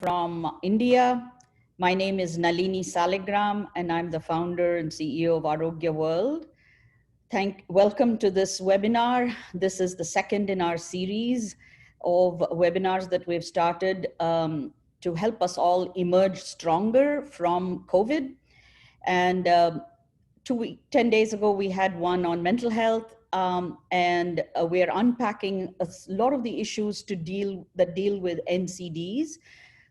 from India. My name is Nalini Saligram, and I'm the founder and CEO of Arogya World. Welcome to this webinar. This is the second in our series of webinars that we've started to help us all emerge stronger from COVID. And 10 days ago, we had one on mental health, and we're unpacking a lot of the issues that deal with NCDs.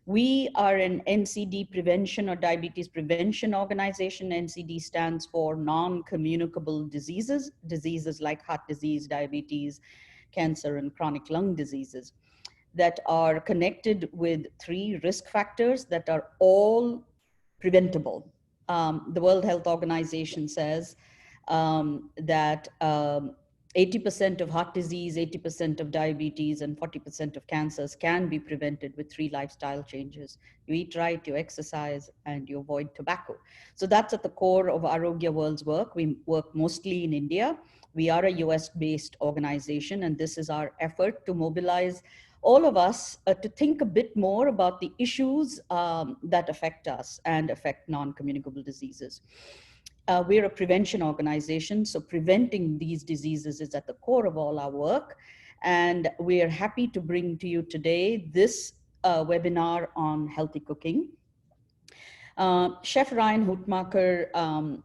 We are an NCD prevention or diabetes prevention organization. NCD stands for non-communicable diseases, diseases like heart disease, diabetes, cancer, and chronic lung diseases that are connected with 3 risk factors that are all preventable. The World Health Organization says that 80% of heart disease, 80% of diabetes, and 40% of cancers can be prevented with 3 lifestyle changes. You eat right, you exercise, and you avoid tobacco. So that's at the core of Arogya World's work. We work mostly in India. We are a US-based organization, and this is our effort to mobilize all of us to think a bit more about the issues that affect us and affect non-communicable diseases. We're a prevention organization, so preventing these diseases is at the core of all our work. And we are happy to bring to you today this webinar on healthy cooking. Chef Ryan Hutmacher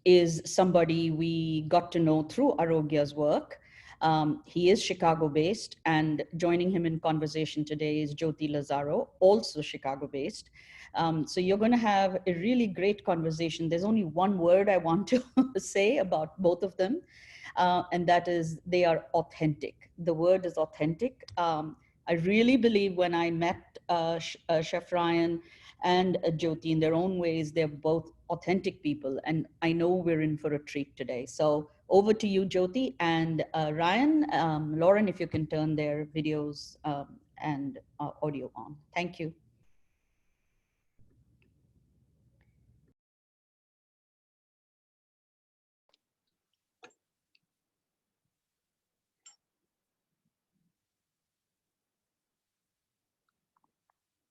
is somebody we got to know through Arogya's work. He is Chicago-based, and joining him in conversation today is Jyoti Lazzaro, also Chicago-based. So you're going to have a really great conversation. There's only one word I want to say about both of them, and that is they are authentic. The word is authentic. I really believe when I met Chef Ryan and Jyoti in their own ways, they're both authentic people, and I know we're in for a treat today. So over to you, Jyoti, and Ryan. Lauren, if you can turn their videos and audio on. Thank you.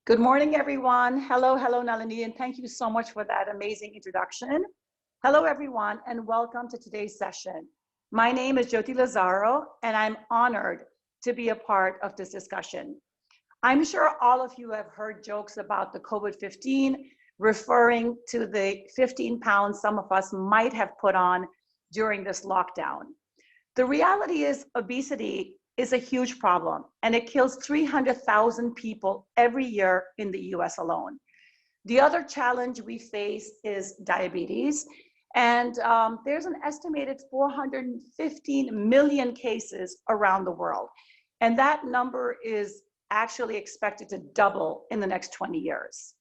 Good morning, everyone. Hello, Nalini, and thank you so much for that amazing introduction. Hello, everyone, and welcome to today's session. My name is Jyoti Lazzaro, and I'm honored to be a part of this discussion. I'm sure all of you have heard jokes about the COVID-15, referring to the 15 pounds some of us might have put on during this lockdown. The reality is obesity is a huge problem, and it kills 300,000 people every year in the US alone. The other challenge we face is diabetes, and there's an estimated 415 million cases around the world, and that number is actually expected to double in the next 20 years.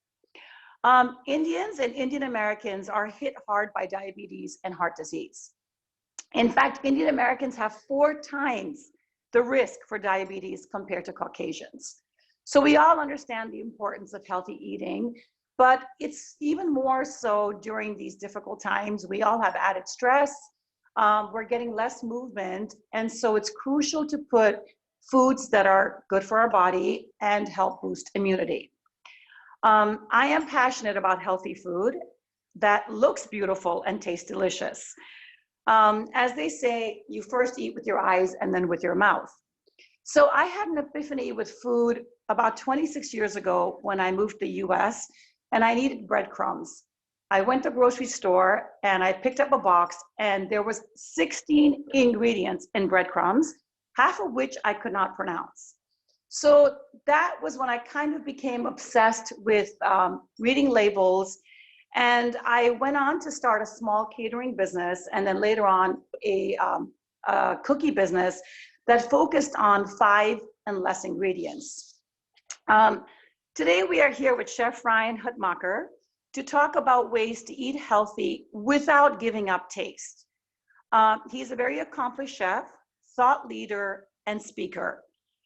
Indians and Indian Americans are hit hard by diabetes and heart disease. In fact, Indian Americans have 4 times the risk for diabetes compared to Caucasians. So we all understand the importance of healthy eating, but it's even more so during these difficult times. We all have added stress, we're getting less movement, and so it's crucial to put foods that are good for our body and help boost immunity. I am passionate about healthy food that looks beautiful and tastes delicious. As they say, you first eat with your eyes and then with your mouth. So I had an epiphany with food about 26 years ago when I moved to the US, and I needed breadcrumbs. I went to the grocery store and I picked up a box, and there was 16 ingredients in breadcrumbs, half of which I could not pronounce. So that was when I kind of became obsessed with reading labels. And I went on to start a small catering business, and then later on a cookie business that focused on 5 and less ingredients. Today we are here with Chef Ryan Hutmacher to talk about ways to eat healthy without giving up taste. He's a very accomplished chef, thought leader, and speaker.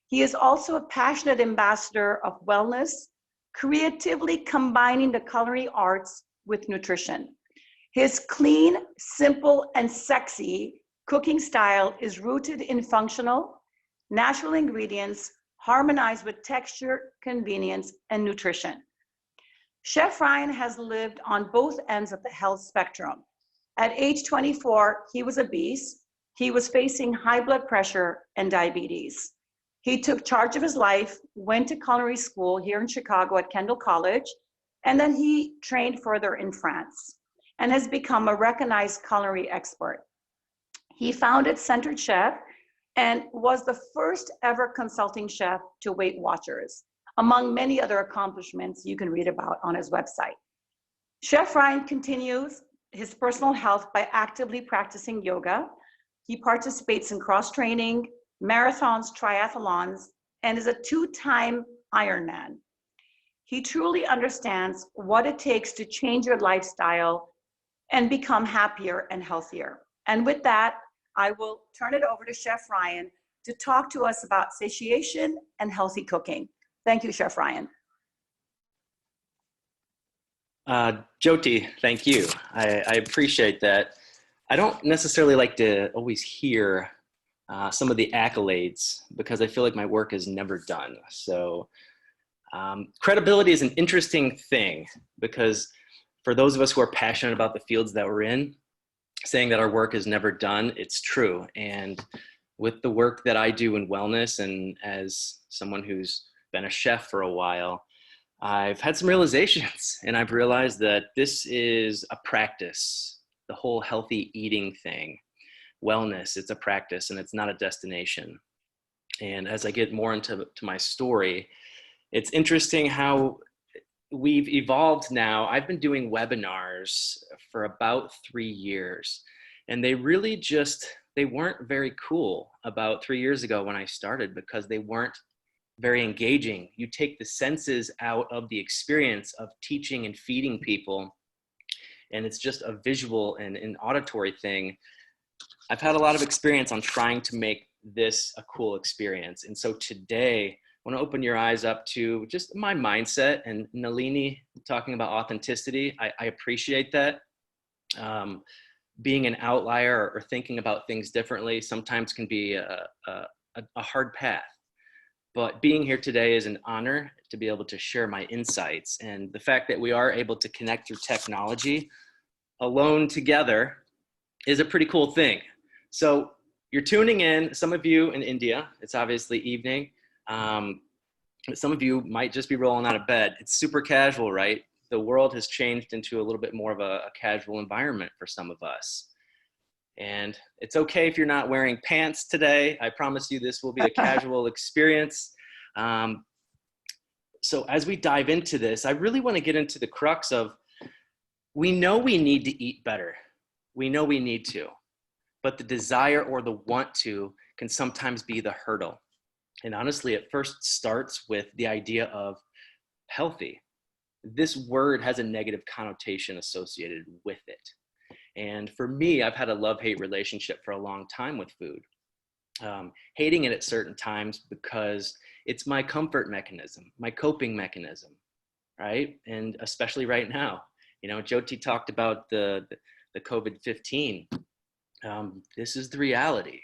He is also a passionate ambassador of wellness, creatively combining the culinary arts with nutrition. His clean, simple, and sexy cooking style is rooted in functional, natural ingredients, harmonized with texture, convenience, and nutrition. Chef Ryan has lived on both ends of the health spectrum. At age 24, he was obese. He was facing high blood pressure and diabetes. He took charge of his life, went to culinary school here in Chicago at Kendall College, and then he trained further in France and has become a recognized culinary expert. He founded Centered Chef and was the first ever consulting chef to WeightWatchers, among many other accomplishments you can read about on his website. Chef Ryan continues his personal health by actively practicing yoga. He participates in cross-training, marathons, triathlons, and is a two-time Ironman. He truly understands what it takes to change your lifestyle and become happier and healthier. And with that, I will turn it over to Chef Ryan to talk to us about satiation and healthy cooking. Thank you, Chef Ryan. Jyoti, thank you. I appreciate that. I don't necessarily like to always hear some of the accolades because I feel like my work is never done. So credibility is an interesting thing because for those of us who are passionate about the fields that we're in, saying that our work is never done, it's true. And with the work that I do in wellness and as someone who's been a chef for a while, I've had some realizations and I've realized that this is a practice, the whole healthy eating thing. Wellness, it's a practice and it's not a destination. And as I get more into my story, it's interesting how we've evolved now. I've been doing webinars for about 3 years, and they really they weren't very cool about 3 years ago when I started because they weren't very engaging. You take the senses out of the experience of teaching and feeding people, and it's just a visual and an auditory thing. I've had a lot of experience on trying to make this a cool experience. And so today, I want to open your eyes up to just my mindset, and Nalini talking about authenticity. I appreciate that. Being an outlier or thinking about things differently sometimes can be a hard path. But being here today is an honor to be able to share my insights. And the fact that we are able to connect through technology alone together is a pretty cool thing. So you're tuning in, some of you in India, it's obviously evening. Some of you might just be rolling out of bed. It's super casual, right? The world has changed into a little bit more of a casual environment for some of us. And it's okay if you're not wearing pants today. I promise you this will be a casual experience. So as we dive into this, I really want to get into the crux of, we know we need to eat better. We know we need to, but the desire or the want to can sometimes be the hurdle. And honestly, it first starts with the idea of healthy. This word has a negative connotation associated with it. And for me, I've had a love-hate relationship for a long time with food. Hating it at certain times because it's my comfort mechanism, my coping mechanism, right? And especially right now, you know, Jyoti talked about the COVID-15. This is the reality.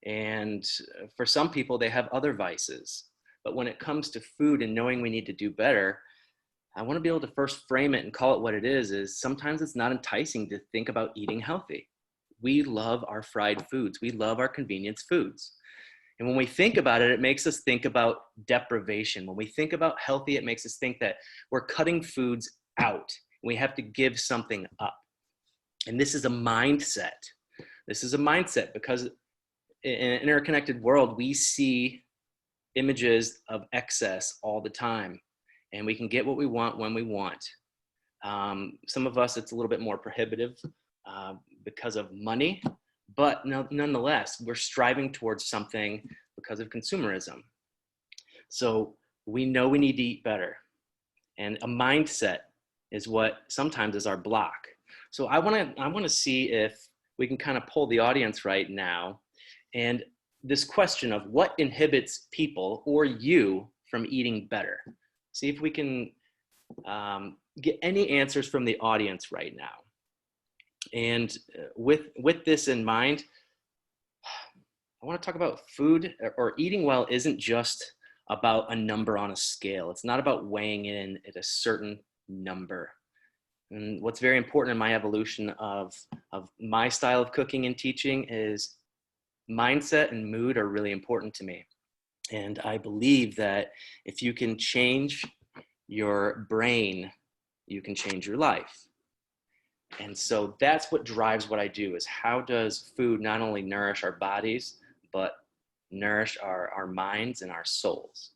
And for some people, they have other vices. But when it comes to food and knowing we need to do better, I want to be able to first frame it and call it what it is sometimes it's not enticing to think about eating healthy. We love our fried foods. We love our convenience foods. And when we think about it, it makes us think about deprivation. When we think about healthy, it makes us think that we're cutting foods out. We have to give something up. And this is a mindset. This is a mindset because in an interconnected world, we see images of excess all the time, and we can get what we want when we want. Some of us, it's a little bit more prohibitive because of money, but nonetheless, we're striving towards something because of consumerism. So we know we need to eat better, and a mindset is what sometimes is our block. So I want to see if we can kind of pull the audience right now. And this question of what inhibits people or you from eating better. See if we can get any answers from the audience right now. And with this in mind, I want to talk about food or eating well isn't just about a number on a scale. It's not about weighing in at a certain number. And what's very important in my evolution of my style of cooking and teaching is mindset and mood are really important to me. And I believe that if you can change your brain, you can change your life. And so that's what drives what I do, is how does food not only nourish our bodies, but nourish our minds and our souls.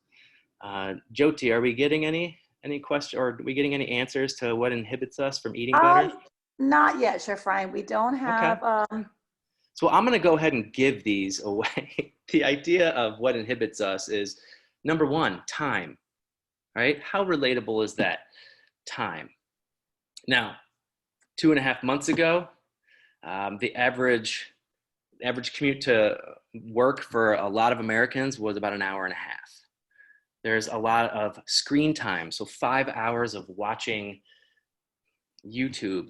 Jyoti, are we getting any question, or are we getting any answers to what inhibits us from eating better? Not yet, Chef Ryan. We don't have. Okay. So I'm going to go ahead and give these away. The idea of what inhibits us is, number one, time. Right? How relatable is that? Time. Now, 2.5 months ago, the average commute to work for a lot of Americans was about 1.5 hours. There's a lot of screen time. So 5 hours of watching YouTube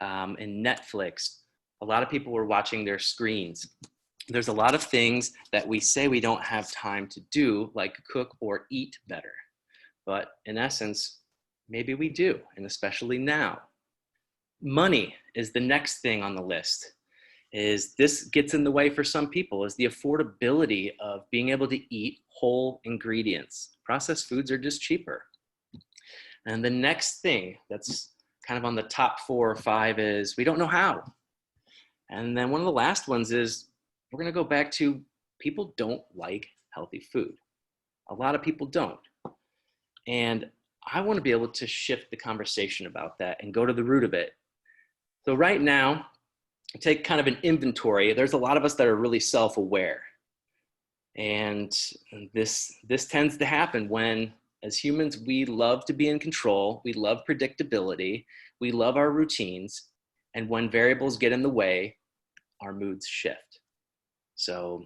and Netflix. A lot of people were watching their screens. There's a lot of things that we say we don't have time to do, like cook or eat better. But in essence, maybe we do, and especially now. Money is the next thing on the list. This gets in the way for some people, is the affordability of being able to eat whole ingredients. Processed foods are just cheaper. And the next thing that's kind of on the top 4 or 5 is we don't know how. And then one of the last ones is we're going to go back to people don't like healthy food. A lot of people don't. And I want to be able to shift the conversation about that and go to the root of it. So right now, take kind of an inventory. There's a lot of us that are really self-aware. And this tends to happen when, as humans, we love to be in control. We love predictability. We love our routines. And when variables get in the way, our moods shift. So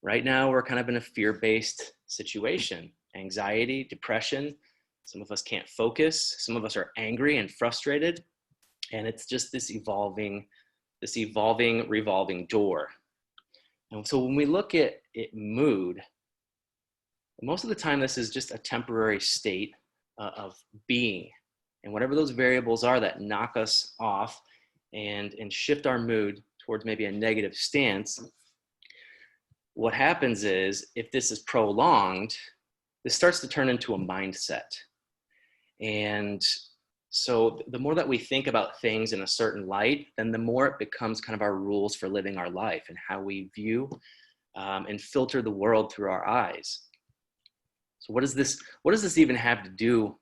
right now, we're kind of in a fear-based situation. Anxiety, depression. Some of us can't focus. Some of us are angry and frustrated. And it's just this evolving, revolving door. And so when we look at mood, most of the time this is just a temporary state of being. And whatever those variables are that knock us off and shift our mood towards maybe a negative stance, what happens is, if this is prolonged, this starts to turn into a mindset. And so the more that we think about things in a certain light, then the more it becomes kind of our rules for living our life and how we view and filter the world through our eyes. So what does this even have to do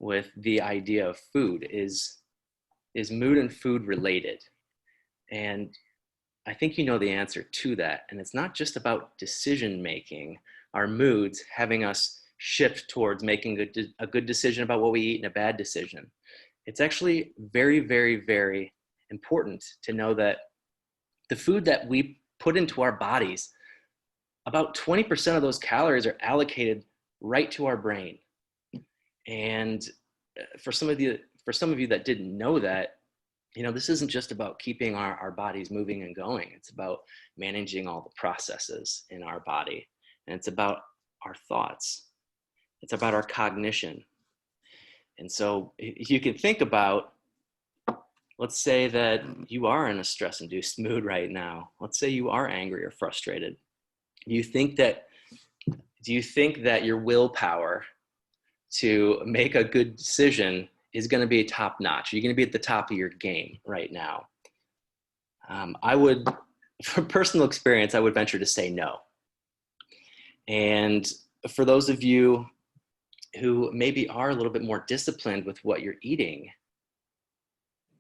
with the idea of food? Is mood and food related? And I think you know the answer to that. And it's not just about decision making, our moods having us shift towards making a good decision about what we eat and a bad decision. It's actually very, very, very important to know that the food that we put into our bodies, about 20% of those calories are allocated right to our brain. And for some of you that didn't know that, this isn't just about keeping our bodies moving and going. It's about managing all the processes in our body. And it's about our thoughts. It's about our cognition. And so you can think about, let's say that you are in a stress-induced mood right now. Let's say you are angry or frustrated. Do you think that your willpower to make a good decision is going to be top notch? Are you going to be at the top of your game right now? I would, from personal experience, I would venture to say no. And for those of you who maybe are a little bit more disciplined with what you're eating,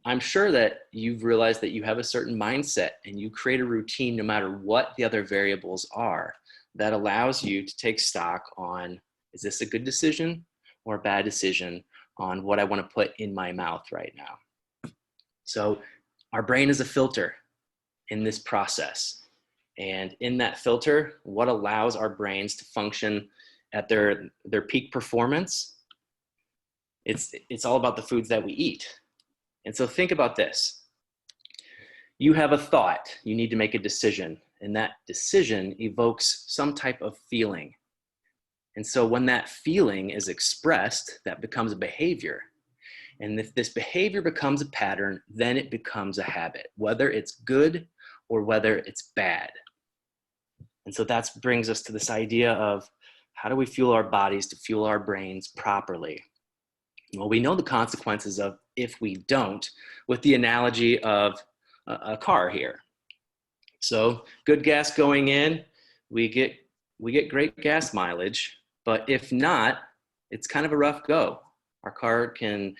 I'm sure that you've realized that you have a certain mindset and you create a routine no matter what the other variables are that allows you to take stock on, is this a good decision or a bad decision on what I want to put in my mouth right now? So our brain is a filter in this process. And in that filter, what allows our brains to function at their peak performance, it's all about the foods that we eat. And so think about this. You have a thought, you need to make a decision, and that decision evokes some type of feeling. And so when that feeling is expressed, that becomes a behavior. And if this behavior becomes a pattern, then it becomes a habit, whether it's good or whether it's bad. And so that brings us to this idea of how do we fuel our bodies to fuel our brains properly? Well, we know the consequences of if we don't, with the analogy of a car here. So good gas going in, we get great gas mileage, but if not, it's kind of a rough go. Our car can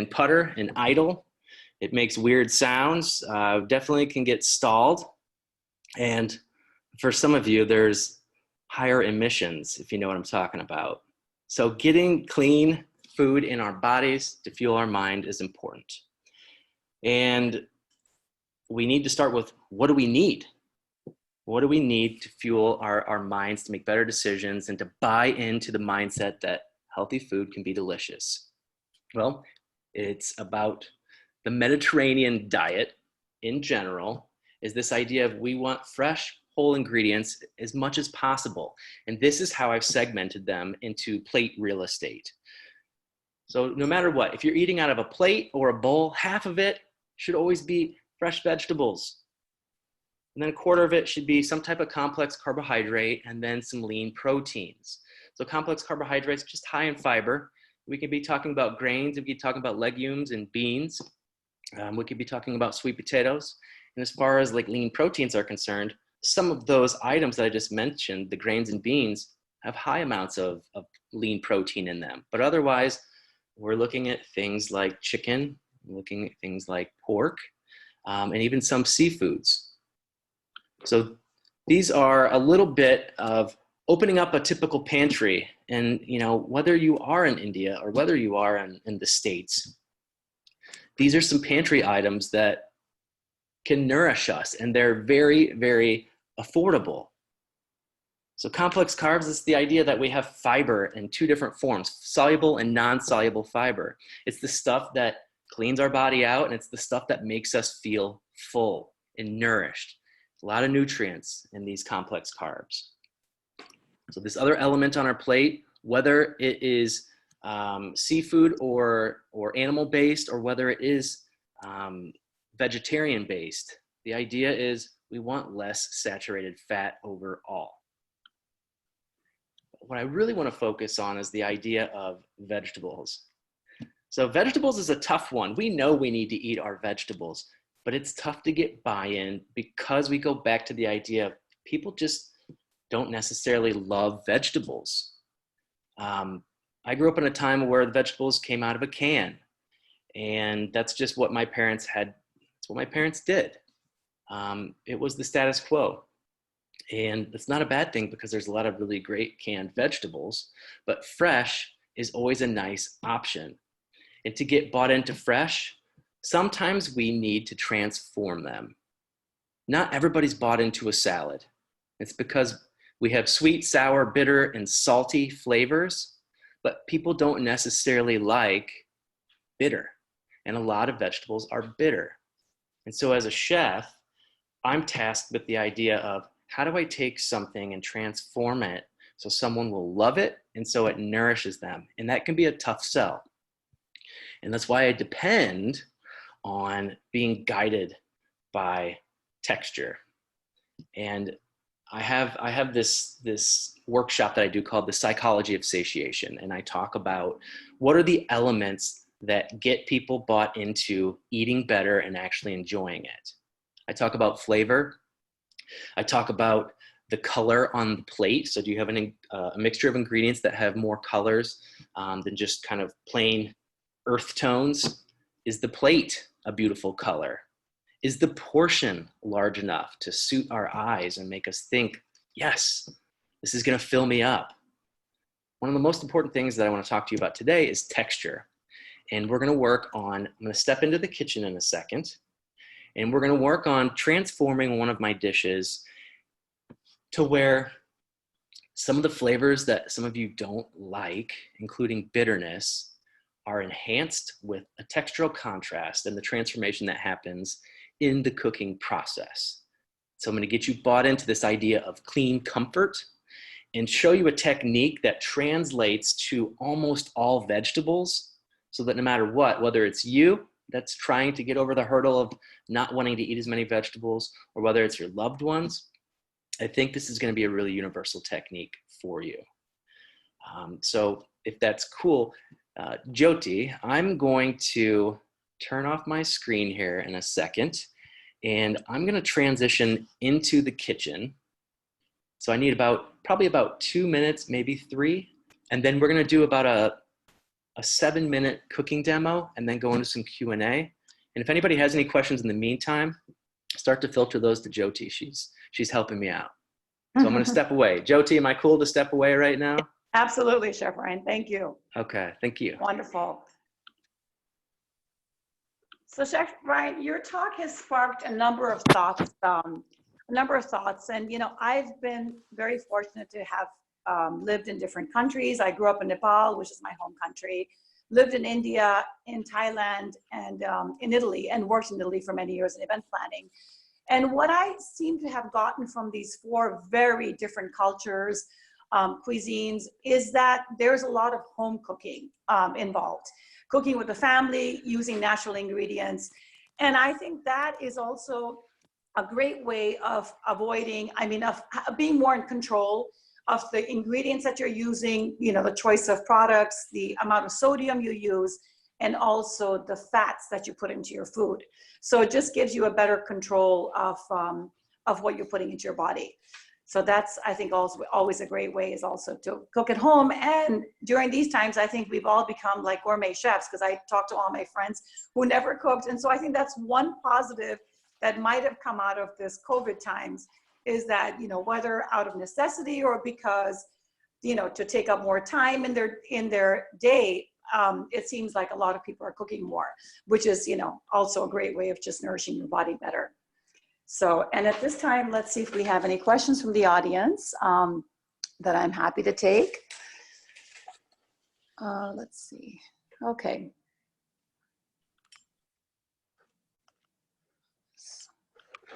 putter and idle. It makes weird sounds, definitely can get stalled. And for some of you, there's higher emissions, if you know what I'm talking about. So getting clean food in our bodies to fuel our mind is important. And we need to start with, what do we need? What do we need to fuel our minds to make better decisions and to buy into the mindset that healthy food can be delicious? Well, it's about the Mediterranean diet in general, is this idea of we want fresh, whole ingredients as much as possible. And this is how I've segmented them into plate real estate. So no matter what, if you're eating out of a plate or a bowl, half of it should always be fresh vegetables. And then a quarter of it should be some type of complex carbohydrate and then some lean proteins. So complex carbohydrates, just high in fiber. We could be talking about grains, we could be talking about legumes and beans. We could be talking about sweet potatoes. And as far as like lean proteins are concerned, some of those items that I just mentioned, the grains and beans, have high amounts of lean protein in them. But otherwise, we're looking at things like chicken, looking at things like pork, and even some seafoods. So these are a little bit of opening up a typical pantry. And whether you are in India or whether you are in the States, these are some pantry items that can nourish us, and they're very, very affordable. So complex carbs is the idea that we have fiber in two different forms, soluble and non-soluble fiber. It's the stuff that cleans our body out, and it's the stuff that makes us feel full and nourished. A lot of nutrients in these complex carbs. So this other element on our plate, whether it is seafood or animal-based, or whether it is vegetarian-based, the idea is we want less saturated fat overall. What I really want to focus on is the idea of vegetables. So vegetables is a tough one. We know we need to eat our vegetables, but it's tough to get buy-in because we go back to the idea of people just don't necessarily love vegetables. I grew up in a time where the vegetables came out of a can, and that's just what my parents had. That's what my parents did. It was the status quo. And it's not a bad thing because there's a lot of really great canned vegetables, but fresh is always a nice option. And to get bought into fresh, sometimes we need to transform them. Not everybody's bought into a salad. It's because we have sweet, sour, bitter, and salty flavors, but people don't necessarily like bitter. And a lot of vegetables are bitter. And so as a chef, I'm tasked with the idea of how do I take something and transform it so someone will love it and so it nourishes them? And that can be a tough sell. And that's why I depend on being guided by texture. And I have this workshop that I do called the psychology of satiation. And I talk about what are the elements that get people bought into eating better and actually enjoying it. I talk about flavor. I talk about the color on the plate. So do you have a mixture of ingredients that have more colors than just kind of plain earth tones? Is the plate a beautiful color? Is the portion large enough to suit our eyes and make us think, yes, this is going to fill me up? One of the most important things that I want to talk to you about today is texture. And we're going to work on, I'm going to step into the kitchen in a second, and we're going to work on transforming one of my dishes to where some of the flavors that some of you don't like, including bitterness, are enhanced with a textural contrast and the transformation that happens in the cooking process. So I'm going to get you bought into this idea of clean comfort and show you a technique that translates to almost all vegetables, so that no matter what, whether it's you that's trying to get over the hurdle of not wanting to eat as many vegetables, or whether it's your loved ones, I think this is going to be a really universal technique for you. So if that's cool, Jyoti, I'm going to turn off my screen here in a second, and I'm going to transition into the kitchen. So I need probably about 2 minutes, maybe 3. And then we're going to do about a 7-minute cooking demo, and then go into some Q&A. And if anybody has any questions in the meantime, start to filter those to Jyoti. She's helping me out. So I'm going to step away. Jyoti, am I cool to step away right now? Absolutely, Chef Ryan. Thank you. Okay, thank you. Wonderful. So Chef Ryan, your talk has sparked a number of thoughts. And, you know, I've been very fortunate to have lived in different countries. I grew up in Nepal, which is my home country, lived in India, in Thailand, and in Italy, and worked in Italy for many years in event planning. And what I seem to have gotten from these 4 very different cultures, cuisines, is that there's a lot of home cooking involved. Cooking with the family, using natural ingredients. And I think that is also a great way of avoiding, of being more in control of the ingredients that you're using, you know, the choice of products, the amount of sodium you use, and also the fats that you put into your food. So it just gives you a better control of what you're putting into your body. So that's, I think, also always a great way is also to cook at home. And during these times, I think we've all become like gourmet chefs, because I talk to all my friends who never cooked. And so I think that's one positive that might have come out of this COVID times, is that, you know, whether out of necessity or because, you know, to take up more time in their day, it seems like a lot of people are cooking more, which is, you know, also a great way of just nourishing your body better. So, and at this time, let's see if we have any questions from the audience that I'm happy to take. Let's see. Okay.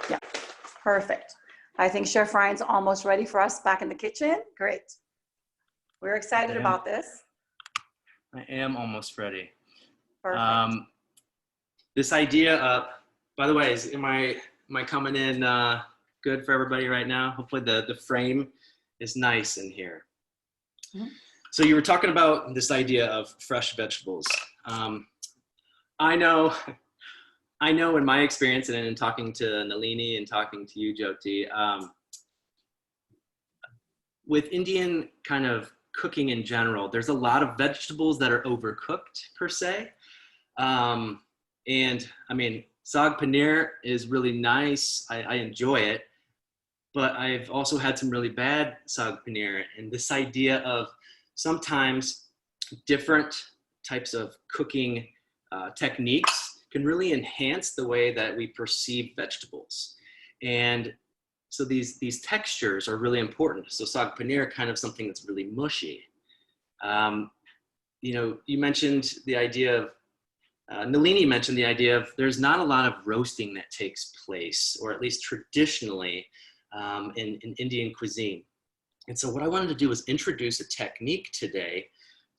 Yeah, perfect. I think Chef Ryan's almost ready for us back in the kitchen. Great. We're excited about this. I am almost ready. Perfect. This idea of, by the way, am I coming in good for everybody right now? Hopefully the frame is nice in here. Mm-hmm. So you were talking about this idea of fresh vegetables. I know in my experience, and in talking to Nalini and talking to you, Jyoti, with Indian kind of cooking in general, there's a lot of vegetables that are overcooked per se. And I mean, saag paneer is really nice. I enjoy it, but I've also had some really bad saag paneer. And this idea of sometimes different types of cooking techniques can really enhance the way that we perceive vegetables. And so these textures are really important. So saag paneer, kind of something that's really mushy. You know, you mentioned the idea of, Nalini mentioned the idea of there's not a lot of roasting that takes place, or at least traditionally in Indian cuisine. And so what I wanted to do was introduce a technique today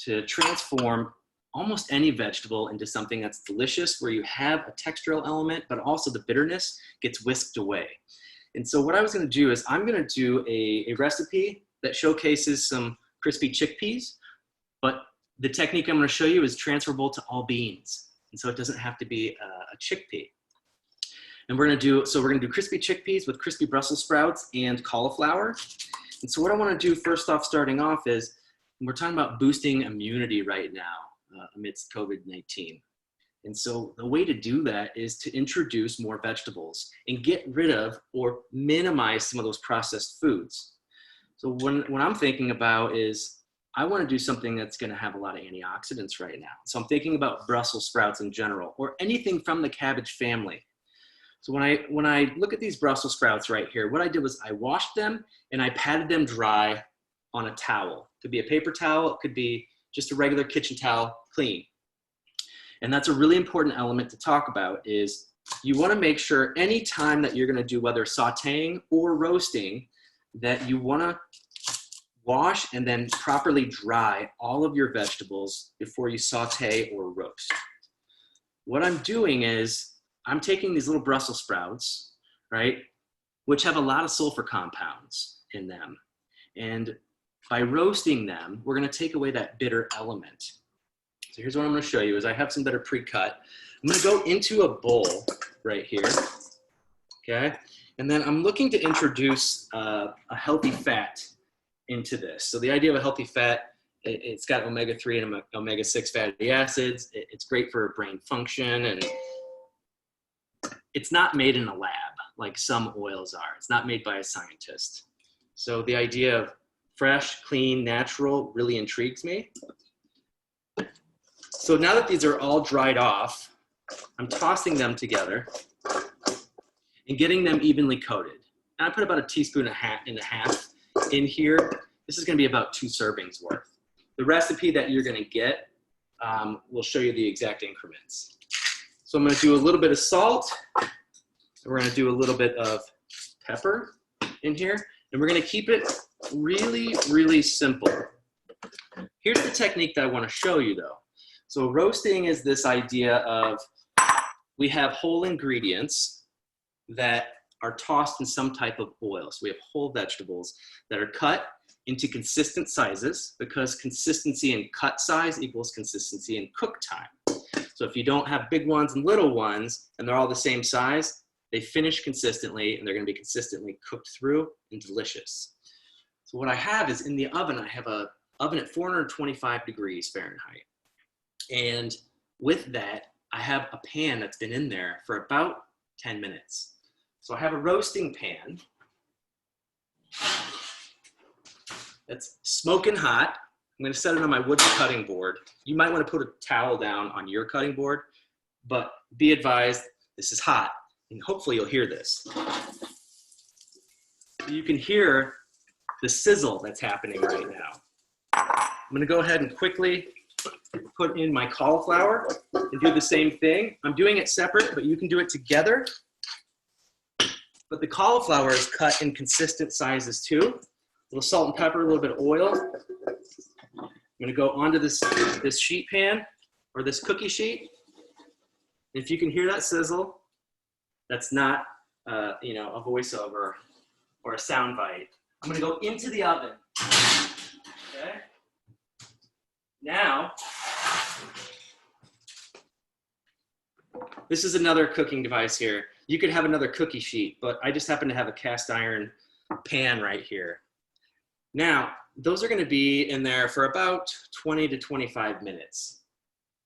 to transform almost any vegetable into something that's delicious, where you have a textural element, but also the bitterness gets whisked away. And so what I was going to do is I'm going to do a recipe that showcases some crispy chickpeas, but the technique I'm going to show you is transferable to all beans. And so it doesn't have to be a chickpea. And we're going to do crispy chickpeas with crispy Brussels sprouts and cauliflower. And so what I want to do first off, starting off, is we're talking about boosting immunity right now amidst COVID-19. And so the way to do that is to introduce more vegetables and get rid of or minimize some of those processed foods. So what I'm thinking about is I want to do something that's going to have a lot of antioxidants right now. So I'm thinking about Brussels sprouts in general, or anything from the cabbage family. So when I look at these Brussels sprouts right here, what I did was I washed them and I patted them dry on a towel. It could be a paper towel, it could be just a regular kitchen towel, clean. And that's a really important element to talk about, is you want to make sure any time that you're going to do, whether sauteing or roasting, that you want to Wash and then properly dry all of your vegetables before you saute or roast. What I'm doing is I'm taking these little Brussels sprouts, right, which have a lot of sulfur compounds in them. And by roasting them, we're gonna take away that bitter element. So here's what I'm gonna show you is I have some that are pre-cut. I'm gonna go into a bowl right here, okay? And then I'm looking to introduce a healthy fat into this. So the idea of a healthy fat, it's got omega-3 and omega-6 fatty acids. It's great for brain function, and it's not made in a lab like some oils are. It's not made by a scientist. So the idea of fresh, clean, natural really intrigues me. So now that these are all dried off, I'm tossing them together and getting them evenly coated. And I put about a teaspoon and a half in here. This is gonna be about 2 servings worth. The recipe that you're gonna get will show you the exact increments. So I'm gonna do a little bit of salt, and we're gonna do a little bit of pepper in here, and we're gonna keep it really, really simple. Here's the technique that I wanna show you though. So roasting is this idea of we have whole ingredients that are tossed in some type of oil. So we have whole vegetables that are cut into consistent sizes, because consistency in cut size equals consistency in cook time. So if you don't have big ones and little ones and they're all the same size, they finish consistently and they're gonna be consistently cooked through and delicious. So what I have is in the oven, I have an oven at 425 degrees Fahrenheit. And with that, I have a pan that's been in there for about 10 minutes. So I have a roasting pan that's smoking hot. I'm gonna set it on my wooden cutting board. You might wanna put a towel down on your cutting board, but be advised, this is hot, and hopefully you'll hear this. You can hear the sizzle that's happening right now. I'm gonna go ahead and quickly put in my cauliflower and do the same thing. I'm doing it separate, but you can do it together. But the cauliflower is cut in consistent sizes too. A little salt and pepper, a little bit of oil. I'm gonna go onto this sheet pan or this cookie sheet. If you can hear that sizzle, that's not a voiceover or a sound bite. I'm gonna go into the oven. Okay. Now, this is another cooking device here. You could have another cookie sheet, but I just happen to have a cast iron pan right here. Now, those are gonna be in there for about 20 to 25 minutes.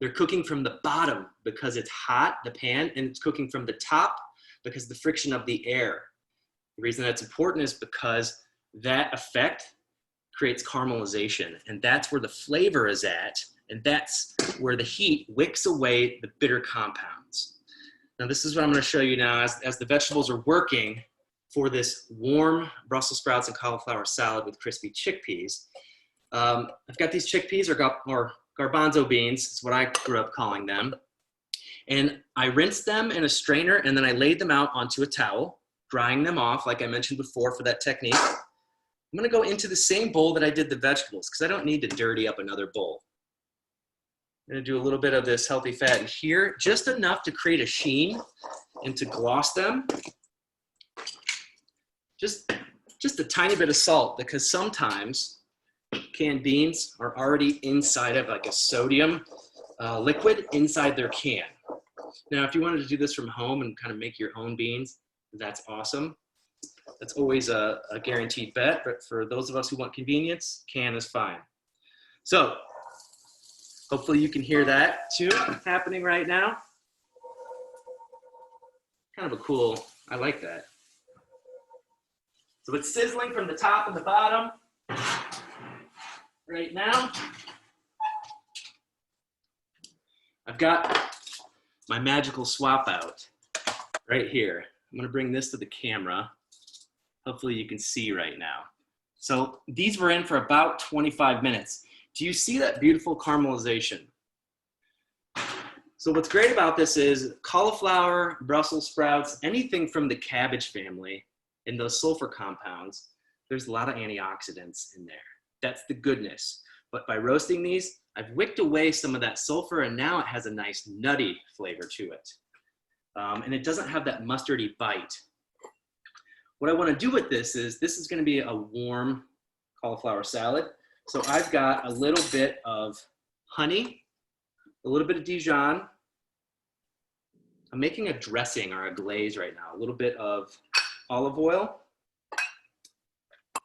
They're cooking from the bottom because it's hot, the pan, and it's cooking from the top because of the friction of the air. The reason that's important is because that effect creates caramelization, and that's where the flavor is at, and that's where the heat wicks away the bitter compounds. Now this is what I'm gonna show you now as the vegetables are working for this warm Brussels sprouts and cauliflower salad with crispy chickpeas. I've got these chickpeas or garbanzo beans, is what I grew up calling them. And I rinsed them in a strainer and then I laid them out onto a towel, drying them off like I mentioned before for that technique. I'm gonna go into the same bowl that I did the vegetables because I don't need to dirty up another bowl. I'm gonna do a little bit of this healthy fat in here, just enough to create a sheen and to gloss them. Just a tiny bit of salt, because sometimes canned beans are already inside of like a sodium liquid inside their can. Now, if you wanted to do this from home and kind of make your own beans, that's awesome. That's always a guaranteed bet, but for those of us who want convenience, can is fine. So hopefully you can hear that too happening right now. Kind of a cool, I like that. So it's sizzling from the top and the bottom right now. I've got my magical swap out right here. I'm gonna bring this to the camera. Hopefully you can see right now. So these were in for about 25 minutes. Do you see that beautiful caramelization? So what's great about this is cauliflower, Brussels sprouts, anything from the cabbage family and those sulfur compounds, there's a lot of antioxidants in there. That's the goodness. But by roasting these, I've wicked away some of that sulfur, and now it has a nice nutty flavor to it. And it doesn't have that mustardy bite. What I want to do with this is going to be a warm cauliflower salad. So I've got a little bit of honey, a little bit of Dijon. I'm making a dressing or a glaze right now, a little bit of olive oil. What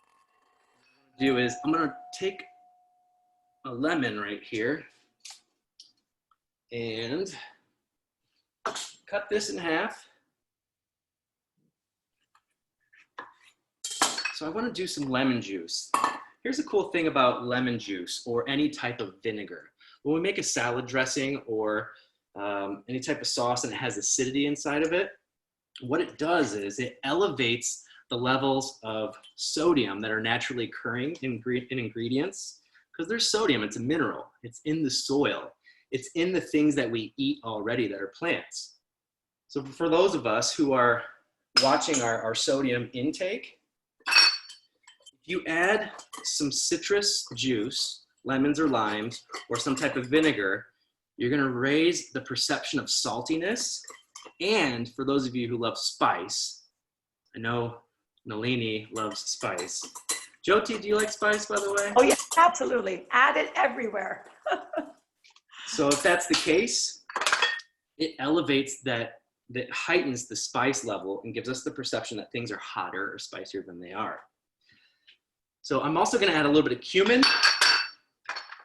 I'm going to do is I'm going to take a lemon right here and cut this in half. So I want to do some lemon juice. Here's a cool thing about lemon juice or any type of vinegar. When we make a salad dressing or any type of sauce and it has acidity inside of it, what it does is it elevates the levels of sodium that are naturally occurring in ingredients. Because there's sodium, it's a mineral. It's in the soil. It's in the things that we eat already that are plants. So for those of us who are watching our sodium intake, if you add some citrus juice, lemons or limes, or some type of vinegar, you're gonna raise the perception of saltiness. And for those of you who love spice, I know Nalini loves spice. Jyoti, do you like spice, by the way? Oh, yes, absolutely. Add it everywhere. So if that's the case, it elevates that heightens the spice level and gives us the perception that things are hotter or spicier than they are. So I'm also going to add a little bit of cumin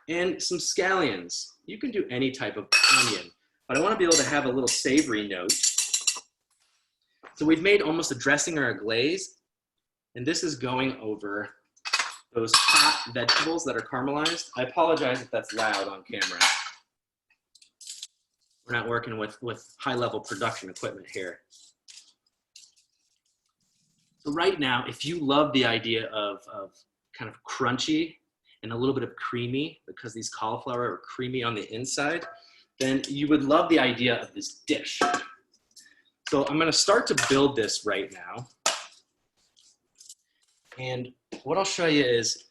and some scallions. You can do any type of onion, but I want to be able to have a little savory note. So we've made almost a dressing or a glaze, and this is going over those hot vegetables that are caramelized. I apologize if that's loud on camera. We're not working with high-level production equipment here. So right now, if you love the idea of kind of crunchy and a little bit of creamy, because these cauliflower are creamy on the inside, then you would love the idea of this dish. So I'm gonna start to build this right now. And what I'll show you is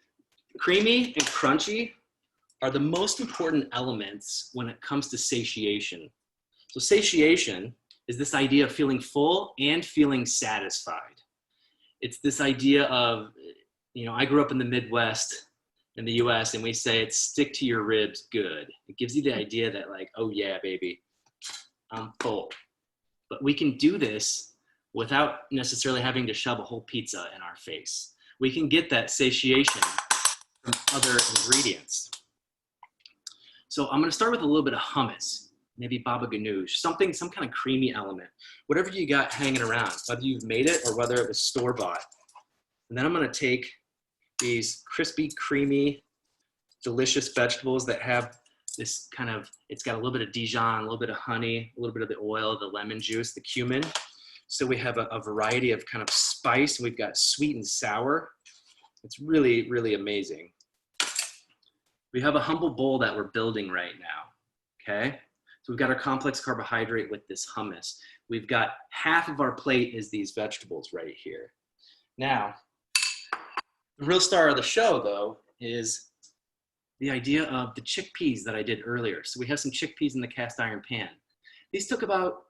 creamy and crunchy are the most important elements when it comes to satiation. So satiation is this idea of feeling full and feeling satisfied. It's this idea of, you know, I grew up in the Midwest in the US, and we say it's stick to your ribs good. It gives you the idea that like, oh yeah, baby, I'm full. But we can do this without necessarily having to shove a whole pizza in our face. We can get that satiation from other ingredients. So I'm gonna start with a little bit of hummus, maybe baba ganoush, some kind of creamy element, whatever you got hanging around, whether you've made it or whether it was store-bought. And then I'm gonna take these crispy, creamy, delicious vegetables that have this kind of, it's got a little bit of Dijon, a little bit of honey, a little bit of the oil, the lemon juice, the cumin. So we have a variety of kind of spice. We've got sweet and sour. It's really, really amazing. We have a humble bowl that we're building right now, okay? So we've got our complex carbohydrate with this hummus. We've got half of our plate is these vegetables right here. Now, the real star of the show, though, is the idea of the chickpeas that I did earlier. So we have some chickpeas in the cast iron pan. These took about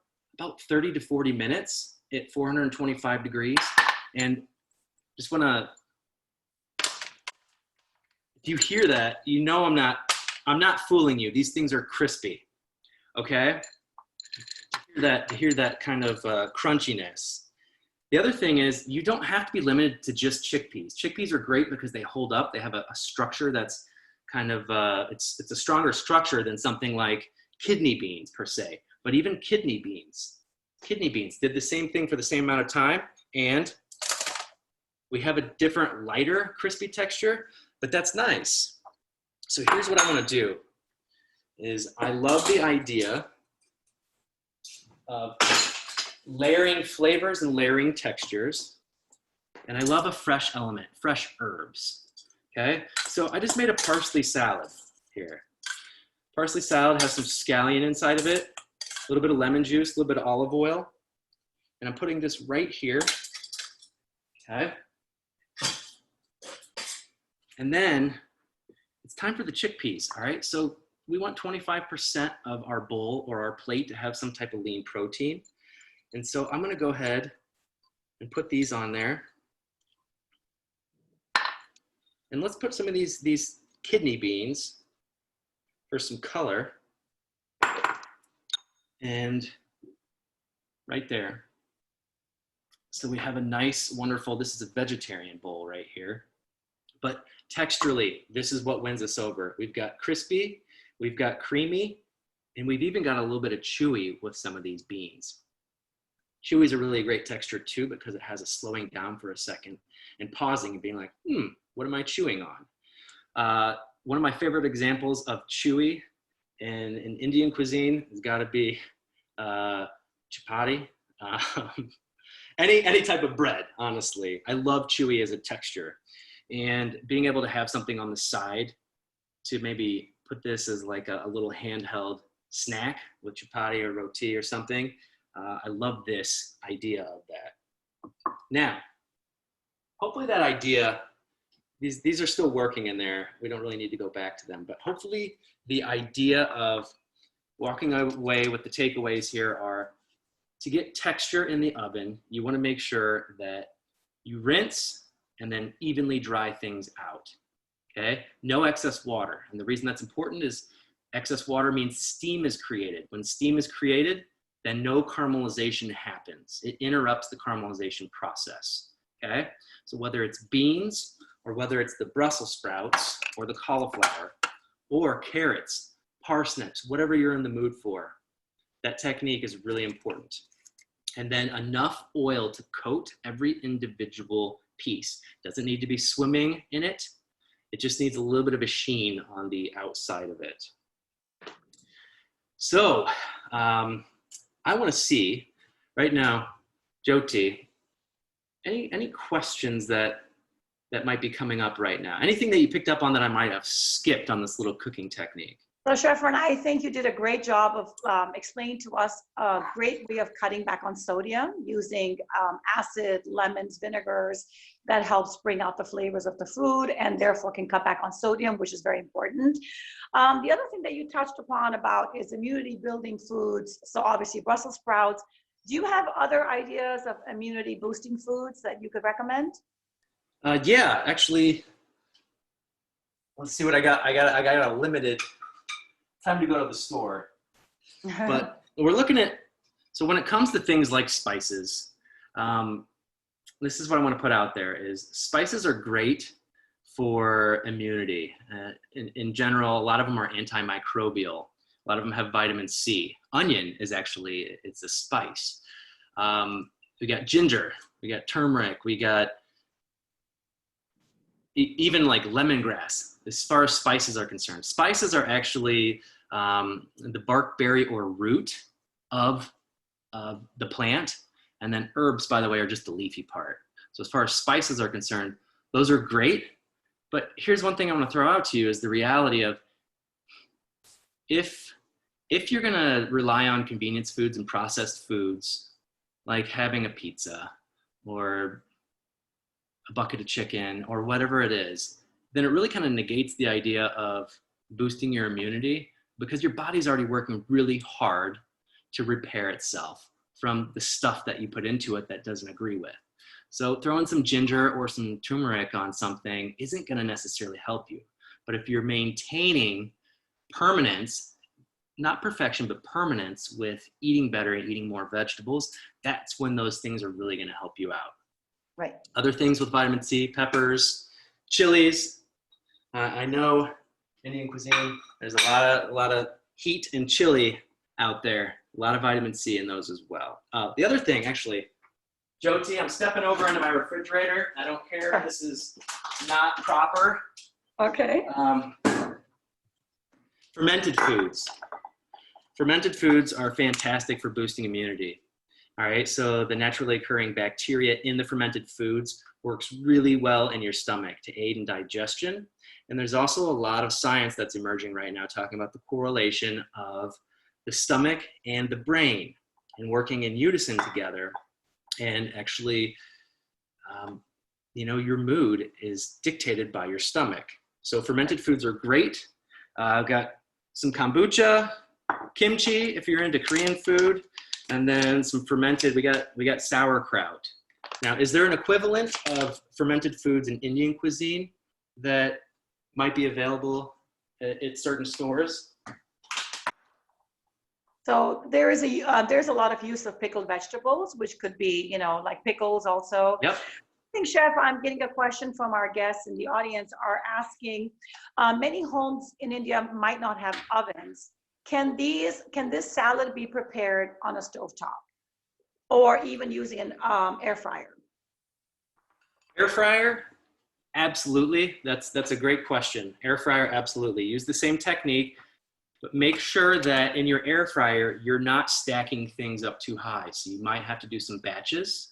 30 to 40 minutes at 425 degrees. And just wanna, if you hear that, you know I'm not fooling you. These things are crispy, okay? To hear that kind of crunchiness. The other thing is you don't have to be limited to just chickpeas. Chickpeas are great because they hold up. They have a structure that's kind of, it's a stronger structure than something like kidney beans per se. But even kidney beans did the same thing for the same amount of time, and we have a different, lighter, crispy texture, but that's nice. So here's what I want to do, is I love the idea of layering flavors and layering textures, and I love a fresh element, fresh herbs, okay? So I just made a parsley salad here. Parsley salad has some scallion inside of it, a little bit of lemon juice, a little bit of olive oil, and I'm putting this right here, okay? And then it's time for the chickpeas, all right? So we want 25% of our bowl or our plate to have some type of lean protein. And so I'm gonna go ahead and put these on there. And let's put some of these kidney beans for some color. And right there. So we have a nice, wonderful, this is a vegetarian bowl right here. But texturally, this is what wins us over. We've got crispy, we've got creamy, and we've even got a little bit of chewy with some of these beans. Chewy is a really great texture too, because it has a slowing down for a second and pausing and being like, what am I chewing on? One of my favorite examples of chewy in Indian cuisine has got to be chapati. Any type of bread, honestly. I love chewy as a texture. And being able to have something on the side to maybe put this as like a little handheld snack with chapati or roti or something. I love this idea of that. Now, hopefully that idea, these are still working in there. We don't really need to go back to them, but hopefully the idea of walking away with the takeaways here are to get texture in the oven, you want to make sure that you rinse and then evenly dry things out, okay? No excess water. And the reason that's important is excess water means steam is created. When steam is created, then no caramelization happens. It interrupts the caramelization process, okay? So whether it's beans or whether it's the Brussels sprouts or the cauliflower or carrots, parsnips, whatever you're in the mood for, that technique is really important. And then enough oil to coat every individual piece. Doesn't need to be swimming in it. It just needs a little bit of a sheen on the outside of it. So I want to see right now, Jyoti, any questions that might be coming up right now? Anything that you picked up on that I might have skipped on this little cooking technique? So Chef Ryan, I think you did a great job of explaining to us a great way of cutting back on sodium using acid, lemons, vinegars that helps bring out the flavors of the food and therefore can cut back on sodium, which is very important. The other thing that you touched upon about is immunity building foods. So obviously Brussels sprouts. Do you have other ideas of immunity boosting foods that you could recommend? Yeah, actually, let's see what I got. I got a limited time to go to the store, but we're looking at, so when it comes to things like spices, this is what I want to put out there is spices are great for immunity. In general, a lot of them are antimicrobial. A lot of them have vitamin C. Onion is actually, it's a spice. We got ginger, we got turmeric, we got even like lemongrass, as far as spices are concerned. Spices are actually the bark, berry, or root of the plant. And then herbs, by the way, are just the leafy part. So as far as spices are concerned, those are great. But here's one thing I want to throw out to you is the reality of if you're going to rely on convenience foods and processed foods, like having a pizza or a bucket of chicken or whatever it is, then it really kind of negates the idea of boosting your immunity because your body's already working really hard to repair itself from the stuff that you put into it that doesn't agree with. So throwing some ginger or some turmeric on something isn't going to necessarily help you. But if you're maintaining permanence, not perfection, but permanence with eating better and eating more vegetables, that's when those things are really going to help you out. Right. Other things with vitamin C, peppers, chilies. I know Indian cuisine, there's a lot of heat and chili out there. A lot of vitamin C in those as well. The other thing, actually, Jyoti, I'm stepping over into my refrigerator. I don't care if this is not proper. Okay. Fermented foods. Fermented foods are fantastic for boosting immunity. All right, so the naturally occurring bacteria in the fermented foods works really well in your stomach to aid in digestion. And there's also a lot of science that's emerging right now talking about the correlation of the stomach and the brain and working in unison together. And actually, your mood is dictated by your stomach. So fermented foods are great. I've got some kombucha, kimchi, if you're into Korean food, and then some fermented, we got sauerkraut. Now, is there an equivalent of fermented foods in Indian cuisine that might be available at certain stores? So there's a lot of use of pickled vegetables, which could be, you know, like pickles also. Yep. I think, Chef, I'm getting a question from our guests in the audience are asking, many homes in India might not have ovens. Can this salad be prepared on a stovetop or even using an air fryer? Air fryer? Absolutely. That's a great question. Air fryer, absolutely. Use the same technique, but make sure that in your air fryer, you're not stacking things up too high. So you might have to do some batches.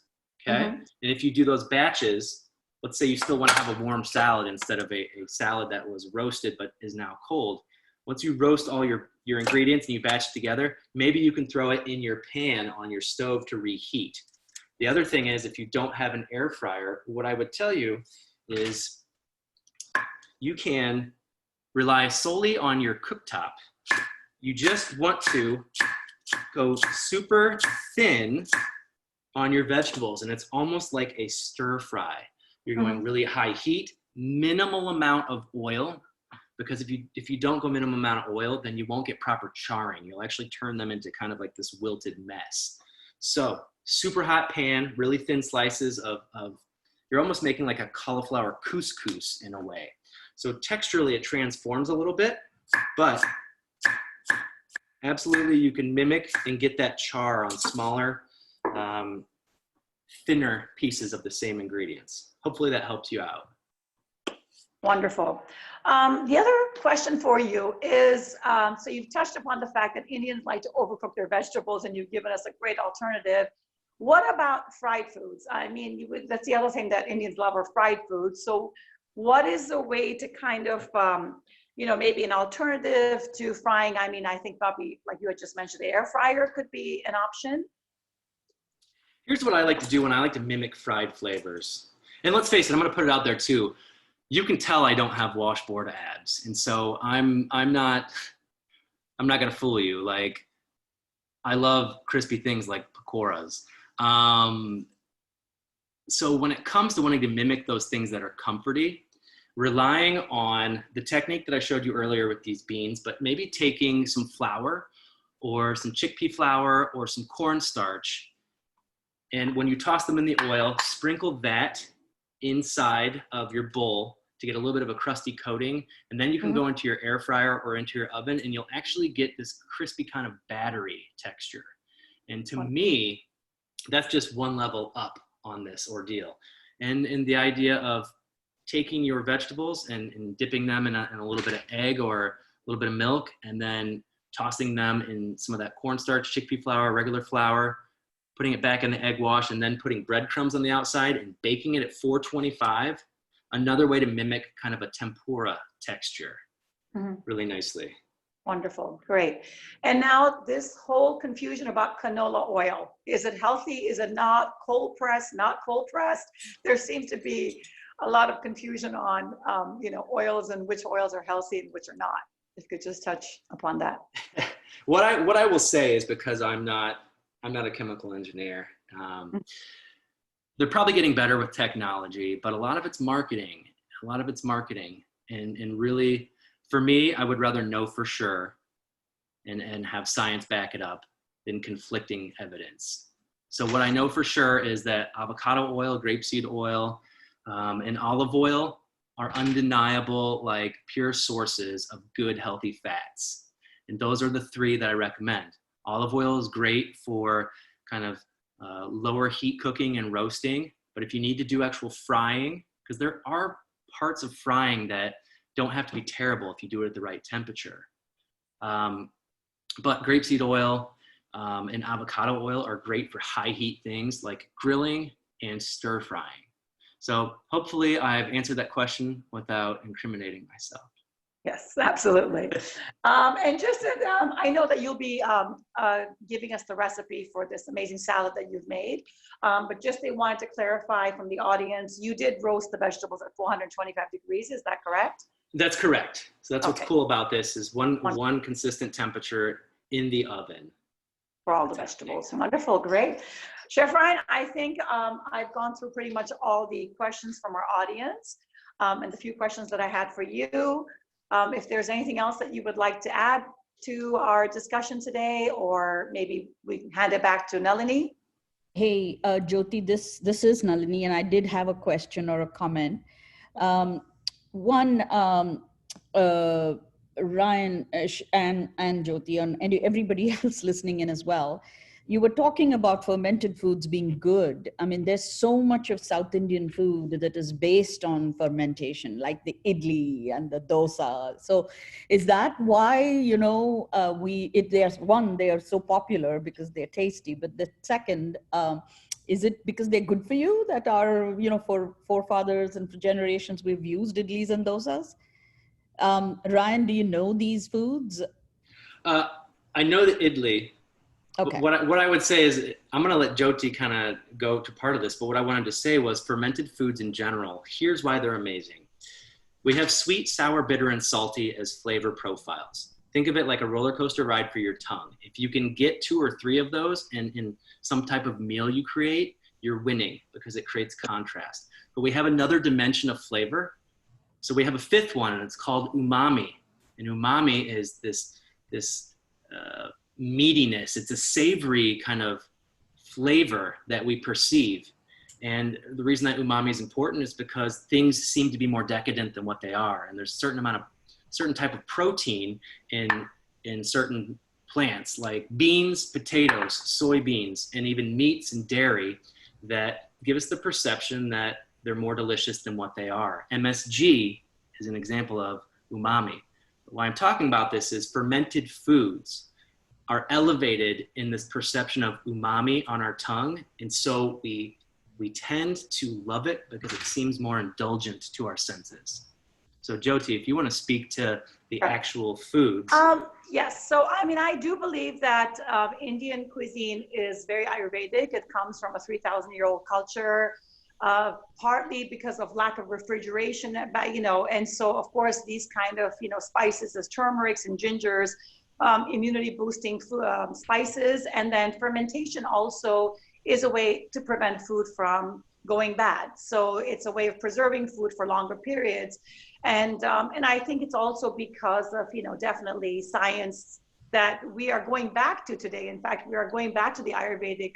Okay. And if you do those batches, let's say you still want to have a warm salad instead of a salad that was roasted but is now cold. Once you roast all your ingredients and you batch it together, maybe you can throw it in your pan on your stove to reheat. The other thing is, if you don't have an air fryer, what I would tell you is you can rely solely on your cooktop. You just want to go super thin on your vegetables, and it's almost like a stir fry. You're going really high heat, minimal amount of oil, because if you don't go minimum amount of oil, then you won't get proper charring. You'll actually turn them into kind of like this wilted mess. So super hot pan, really thin slices of you're almost making like a cauliflower couscous in a way. So texturally it transforms a little bit, but absolutely you can mimic and get that char on smaller, thinner pieces of the same ingredients. Hopefully that helps you out. Wonderful. The other question for you is, so you've touched upon the fact that Indians like to overcook their vegetables, and you've given us a great alternative. What about fried foods? I mean, that's the other thing that Indians love are fried foods. So what is the way to kind of, you know, maybe an alternative to frying? I mean, I think probably, like you had just mentioned, the air fryer could be an option. Here's what I like to do when I like to mimic fried flavors. And let's face it, I'm going to put it out there too. You can tell I don't have washboard abs. And so I'm not going to fool you. Like, I love crispy things like pakoras. So when it comes to wanting to mimic those things that are comforty, relying on the technique that I showed you earlier with these beans, but maybe taking some flour or some chickpea flour or some cornstarch, and when you toss them in the oil, sprinkle that inside of your bowl to get a little bit of a crusty coating, and then you can go into your air fryer or into your oven, and you'll actually get this crispy kind of battery texture. And to me, that's just one level up on this ordeal. And the idea of taking your vegetables and dipping them in a little bit of egg or a little bit of milk, and then tossing them in some of that cornstarch, chickpea flour, regular flour, putting it back in the egg wash, and then putting breadcrumbs on the outside and baking it at 425. Another way to mimic kind of a tempura texture really nicely. Wonderful, great. And now this whole confusion about canola oil. Is it healthy? Is it not? Cold pressed, not cold pressed? There seems to be a lot of confusion on, you know, oils and which oils are healthy and which are not. If you could just touch upon that. What I will say is, because I'm not a chemical engineer, they're probably getting better with technology, but a lot of it's marketing. And really, for me, I would rather know for sure and have science back it up than conflicting evidence. So what I know for sure is that avocado oil, grapeseed oil, and olive oil are undeniable, like, pure sources of good, healthy fats. And those are the three that I recommend. Olive oil is great for kind of lower heat cooking and roasting, but if you need to do actual frying, because there are parts of frying that don't have to be terrible if you do it at the right temperature. But grapeseed oil and avocado oil are great for high heat things like grilling and stir frying. So hopefully I've answered that question without incriminating myself. Yes, absolutely. And just, I know that you'll be giving us the recipe for this amazing salad that you've made, but just they wanted to clarify from the audience, you did roast the vegetables at 425 degrees, is that correct? That's correct. So that's what's Okay. cool about this is one consistent temperature in the oven. For all the vegetables. Wonderful, great. Chef Ryan, I think I've gone through pretty much all the questions from our audience and the few questions that I had for you. If there's anything else that you would like to add to our discussion today, or maybe we can hand it back to Nalini. Hey, Jyoti, this is Nalini, and I did have a question or a comment. One, Ryan and Jyoti, and everybody else listening in as well, you were talking about fermented foods being good. I mean, there's so much of South Indian food that is based on fermentation, like the idli and the dosa. So is that why, they are so popular because they're tasty, but the second, is it because they're good for you that are, for forefathers and for generations we've used idlis and dosas? Ryan, do you know these foods? I know the idli. Okay. What I would say is, I'm going to let Jyoti kind of go to part of this, but what I wanted to say was fermented foods in general, here's why they're amazing. We have sweet, sour, bitter, and salty as flavor profiles. Think of it like a roller coaster ride for your tongue. If you can get 2 or 3 of those in some type of meal you create, you're winning because it creates contrast. But we have another dimension of flavor. So we have a 5th one, and it's called umami. And umami is this meatiness. It's a savory kind of flavor that we perceive. And the reason that umami is important is because things seem to be more decadent than what they are. And there's a certain type of protein in certain plants, like beans, potatoes, soybeans, and even meats and dairy that give us the perception that they're more delicious than what they are. MSG is an example of umami. Why I'm talking about this is fermented foods are elevated in this perception of umami on our tongue. And so we tend to love it because it seems more indulgent to our senses. So Jyoti, if you want to speak to the actual foods. Yes, so I mean, I do believe that Indian cuisine is very Ayurvedic. It comes from a 3,000-year-old culture, partly because of lack of refrigeration, and so of course these kind of, spices as turmerics and gingers, immunity boosting spices, and then fermentation also is a way to prevent food from going bad. So it's a way of preserving food for longer periods. And I think it's also because of, definitely science that we are going back to today. In fact, we are going back to the Ayurvedic,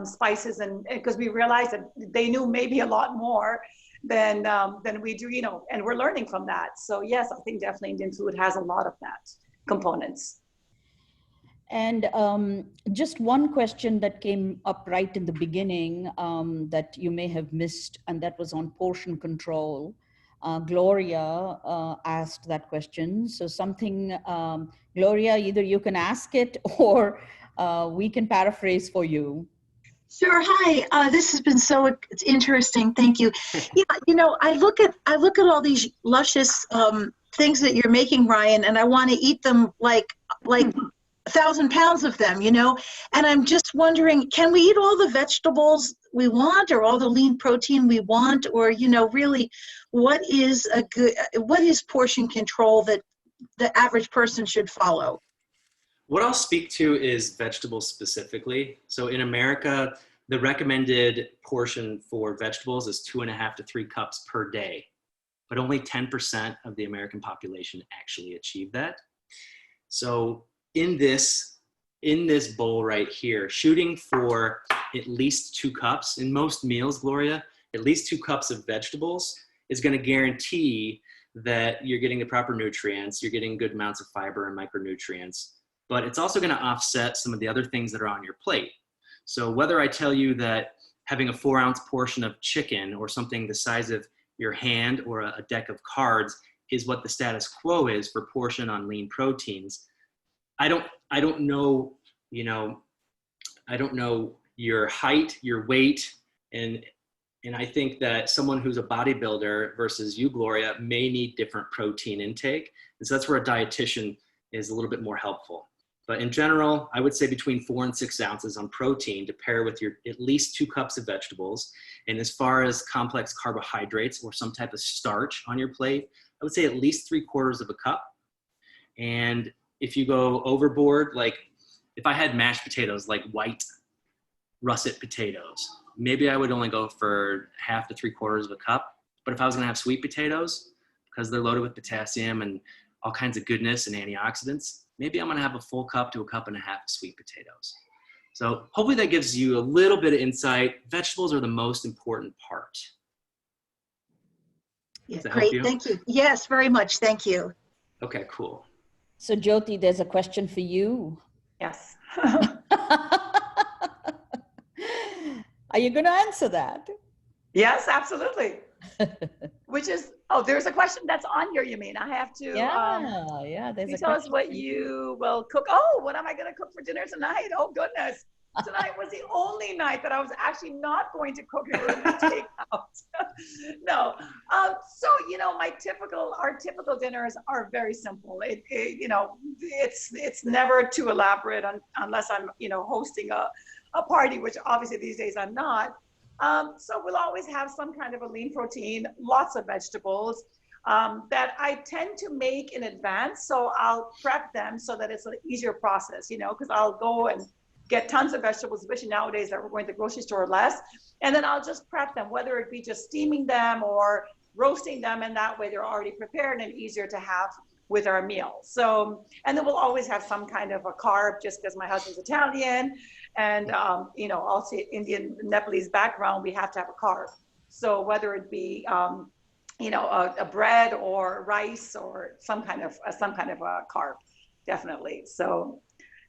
spices, and because we realize that they knew maybe a lot more than we do, and we're learning from that. So yes, I think definitely Indian food has a lot of that components. And just one question that came up right in the beginning that you may have missed, and that was on portion control. Gloria asked that question. So something, Gloria, either you can ask it or we can paraphrase for you. Sure. Hi. This has been so interesting. Thank you. Yeah. I look at all these luscious things that you're making, Ryan, and I want to eat them like 1,000 pounds of them, and I'm just wondering, can we eat all the vegetables we want, or all the lean protein we want, or really, what is portion control that the average person should follow? What I'll speak to is vegetables specifically. So in America, the recommended portion for vegetables is 2.5 to 3 cups per day, but only 10% of the American population actually achieve that. So in this bowl right here, shooting for at least 2 cups in most meals, Gloria, at least 2 cups of vegetables is going to guarantee that you're getting the proper nutrients, you're getting good amounts of fiber and micronutrients, but it's also going to offset some of the other things that are on your plate. So whether I tell you that having a 4-ounce portion of chicken or something the size of your hand or a deck of cards is what the status quo is for portion on lean proteins, I don't know, I don't know your height, your weight, and I think that someone who's a bodybuilder versus you, Gloria, may need different protein intake. And so that's where a dietitian is a little bit more helpful. But in general, I would say between 4 and 6 ounces on protein to pair with your at least 2 cups of vegetables. And as far as complex carbohydrates or some type of starch on your plate, I would say at least 3/4 of a cup. And if you go overboard, like if I had mashed potatoes, like white russet potatoes, maybe I would only go for 1/2 to 3/4 of a cup. But if I was going to have sweet potatoes, because they're loaded with potassium and all kinds of goodness and antioxidants, maybe I'm going to have a full cup to 1.5 cups of sweet potatoes. So hopefully that gives you a little bit of insight. Vegetables are the most important part. Yeah, Does that great. help you? Thank you. Yes, very much. Thank you. Okay, cool. So Jyoti, there's a question for you. Yes. Are you going to answer that? Yes, absolutely. Which is, oh, there's a question that's on here, you mean? I have to, Yeah, there's you a tell us question what for you will cook. Oh, what am I going to cook for dinner tonight? Oh, goodness. Tonight was the only night that I was actually not going to cook. It was going to take out. No. So, you know, our typical dinners are very simple. You know, it's never too elaborate unless I'm, you know, hosting a party, which obviously these days I'm not. So we'll always have some kind of a lean protein, lots of vegetables that I tend to make in advance. So I'll prep them so that it's an easier process, you know, because I'll go and get tons of vegetables, especially nowadays that we're going to the grocery store less. And then I'll just prep them, whether it be just steaming them or roasting them. And that way they're already prepared and easier to have with our meal. So, and then we'll always have some kind of a carb just because my husband's Italian and, you know, also Indian, Nepalese background, we have to have a carb. So whether it be, you know, a bread or rice or some kind of a carb, definitely. So,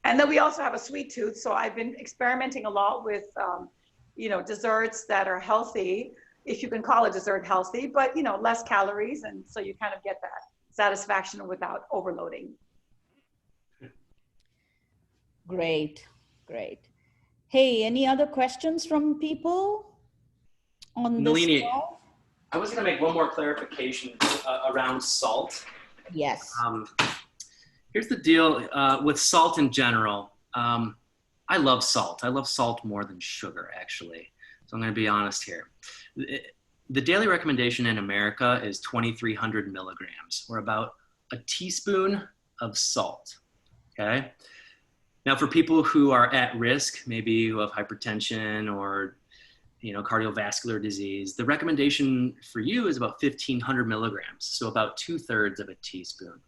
and then we also have a sweet tooth. So I've been experimenting a lot with, you know, desserts that are healthy, if you can call a dessert healthy, but, you know, less calories. And so you kind of get that satisfaction without overloading. Great. Hey, any other questions from people on this Nalini, call? I was going to make one more clarification around salt. Yes. Here's the deal with salt in general. I love salt. I love salt more than sugar, actually. So I'm going to be honest here. The daily recommendation in America is 2,300 milligrams, or about a teaspoon of salt, okay? Now, for people who are at risk, maybe who have hypertension or, you know, cardiovascular disease, the recommendation for you is about 1,500 milligrams, so about 2/3 of a teaspoon.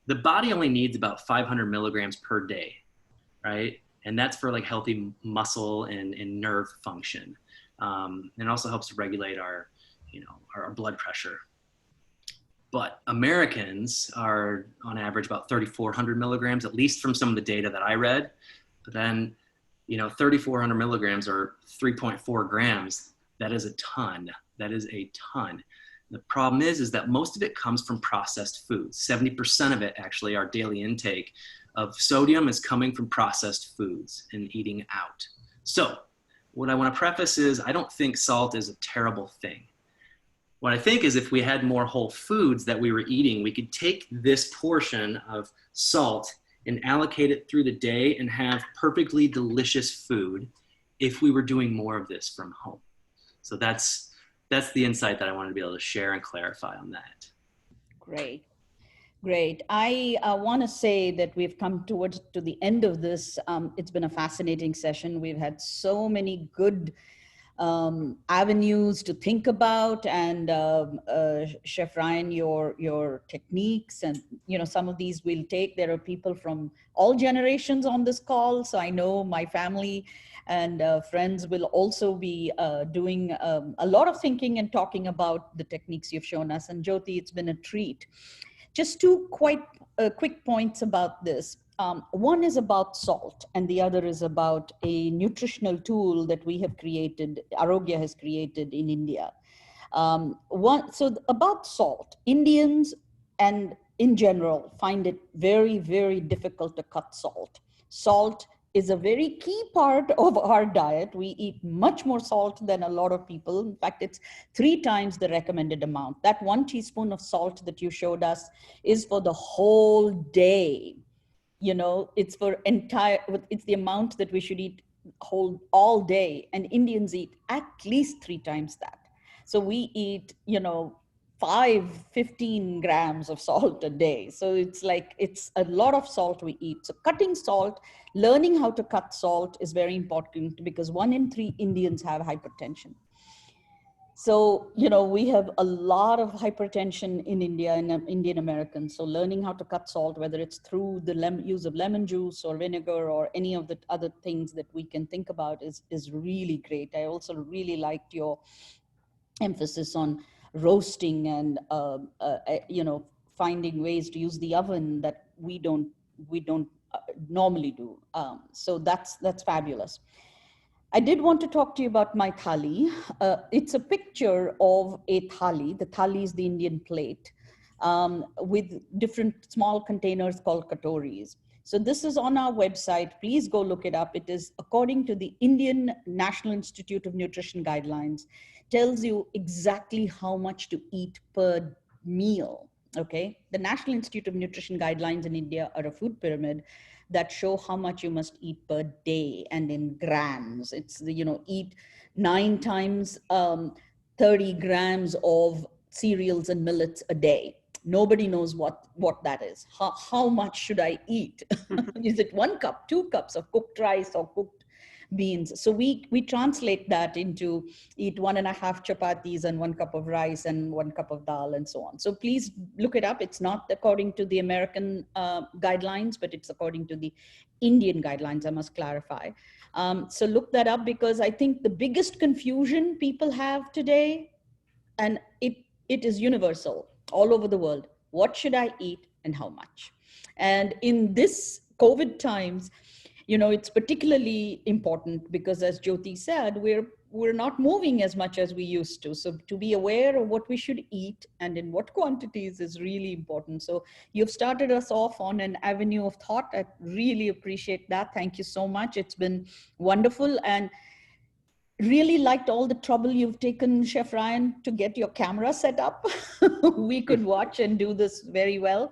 The body only needs about 500 milligrams per day, right? And that's for like healthy muscle and nerve function. And also helps to regulate our, you know, our blood pressure. But Americans are on average about 3,400 milligrams, at least from some of the data that I read. But then, you know, 3,400 milligrams or 3.4 grams, that is a ton. That is a ton. The problem is that most of it comes from processed foods. 70% of it, actually, our daily intake of sodium is coming from processed foods and eating out. So what I want to preface is I don't think salt is a terrible thing. What I think is if we had more whole foods that we were eating, we could take this portion of salt and allocate it through the day and have perfectly delicious food if we were doing more of this from home. So that's the insight that I wanted to be able to share and clarify on that. Great. I want to say that we've come to the end of this. It's been a fascinating session. We've had so many good avenues to think about, and Chef Ryan, your techniques, and you know, some of these we'll take. There are people from all generations on this call, so I know my family and friends will also be doing a lot of thinking and talking about the techniques you've shown us. And Jyoti, it's been a treat. Just two quite quick points about this. One is about salt, and the other is about a nutritional tool that we have created, Arogya has created in India. So about salt, Indians and in general find it very, very difficult to cut salt. Salt is a very key part of our diet. We eat much more salt than a lot of people. In fact, it's 3 times the recommended amount. That 1 teaspoon of salt that you showed us is for the whole day. You know, it's the amount that we should eat all day. And Indians eat at least 3 times that. So we eat, you know, 15 grams of salt a day. So it's like, it's a lot of salt we eat. So cutting salt, learning how to cut salt is very important, because 1 in 3 Indians have hypertension. So, you know, we have a lot of hypertension in India and Indian Americans. So learning how to cut salt, whether it's through the use of lemon juice or vinegar or any of the other things that we can think about, is really great. I also really liked your emphasis on roasting and, you know, finding ways to use the oven that we don't normally do. So that's fabulous. I did want to talk to you about my thali. It's a picture of a thali. The thali is the Indian plate, with different small containers called katoris. So this is on our website. Please go look it up. It is according to the Indian National Institute of Nutrition guidelines. Tells you exactly how much to eat per meal. Okay, the National Institute of Nutrition guidelines in India are a food pyramid that show how much you must eat per day and in grams. It's the, you know, eat 9 times 30 grams of cereals and millets a day. Nobody knows what that is. How much should I eat? Is it 1 cup, 2 cups of cooked rice or cooked beans? So we translate that into eat 1.5 chapatis and 1 cup of rice and 1 cup of dal and so on. So please look it up. It's not according to the American guidelines, but it's according to the Indian guidelines, I must clarify. So look that up, because I think the biggest confusion people have today, and it is universal all over the world: what should I eat and how much? And in this COVID times, you know, it's particularly important because, as Jyoti said, we're not moving as much as we used to. So to be aware of what we should eat and in what quantities is really important. So you've started us off on an avenue of thought. I really appreciate that. Thank you so much. It's been wonderful, and really liked all the trouble you've taken, Chef Ryan, to get your camera set up. We could watch and do this very well.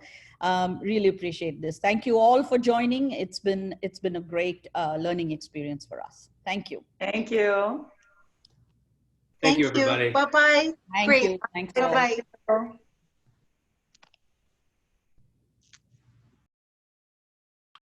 Really appreciate this. Thank you all for joining. It's been a great learning experience for us. Thank you. Thank you. Thank you, everybody. Bye-bye. Thank Great. you. Thanks all. Bye-bye.